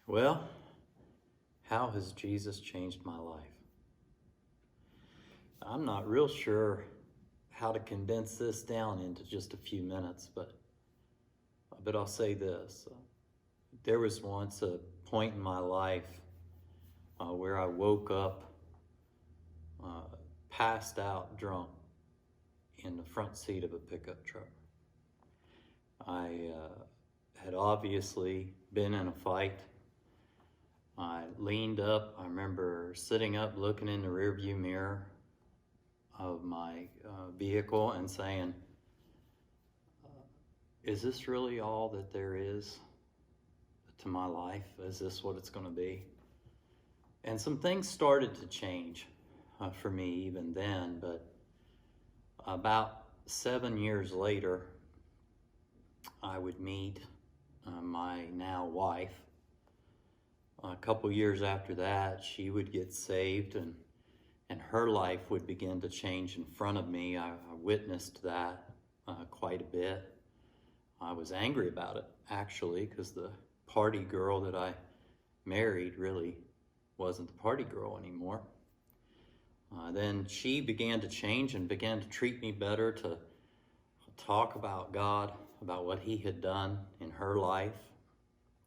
Well, how has Jesus changed my life? I'm not real sure how to condense this down into just a few minutes, but I'll say this. There was once a point in my life where I woke up uh, passed out drunk in the front seat of a pickup truck. I had obviously been in a fight. I leaned up. I remember sitting up, looking in the rearview mirror of my vehicle and saying, is this really all that there is to my life? Is this what it's going to be? And some things started to change for me even then, but about 7 years later, I would meet my now wife. A couple years after that, she would get saved and her life would begin to change in front of me. I witnessed that quite a bit. I was angry about it, actually, because the party girl that I married really wasn't the party girl anymore. Then she began to change and began to treat me better, to talk about God, about what He had done in her life,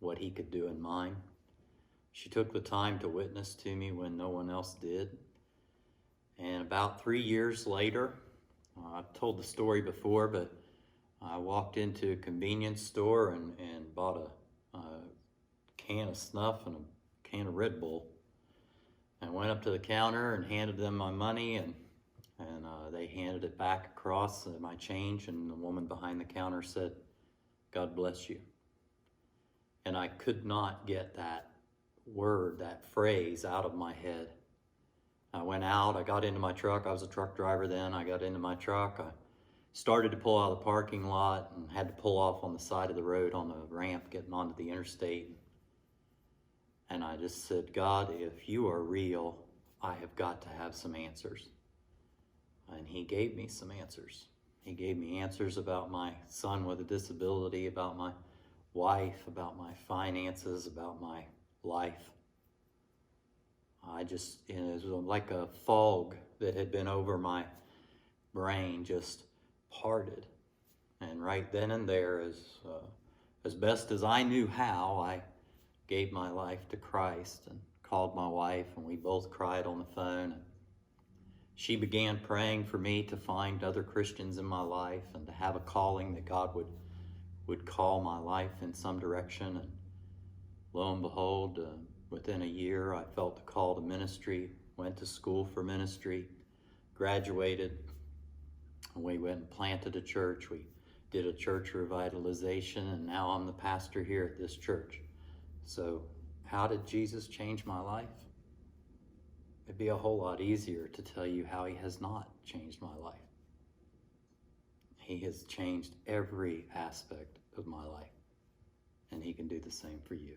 what He could do in mine. She took the time to witness to me when no one else did. And about 3 years later, I've told the story before, but I walked into a convenience store and bought a can of snuff and a can of Red Bull. And went up to the counter and handed them my money, and they handed it back across my change, and the woman behind the counter said, "God bless you." And I could not get that word, that phrase out of my head. I went out, I got into my truck. I was a truck driver then. I got into my truck. I started to pull out of the parking lot and had to pull off on the side of the road on the ramp getting onto the interstate. And I just said, God, if you are real, I have got to have some answers. And He gave me some answers. He gave me answers about my son with a disability, about my wife, about my finances, about my life. It was like a fog that had been over my brain just parted. And right then and there, as best as I knew how, I gave my life to Christ and called my wife, and we both cried on the phone. And she began praying for me to find other Christians in my life and to have a calling that God would call my life in some direction. And lo and behold, within a year, I felt the call to ministry, went to school for ministry, graduated. We went and planted a church. We did a church revitalization, and now I'm the pastor here at this church. So how did Jesus change my life? It'd be a whole lot easier to tell you how He has not changed my life. He has changed every aspect of my life, and He can do the same for you.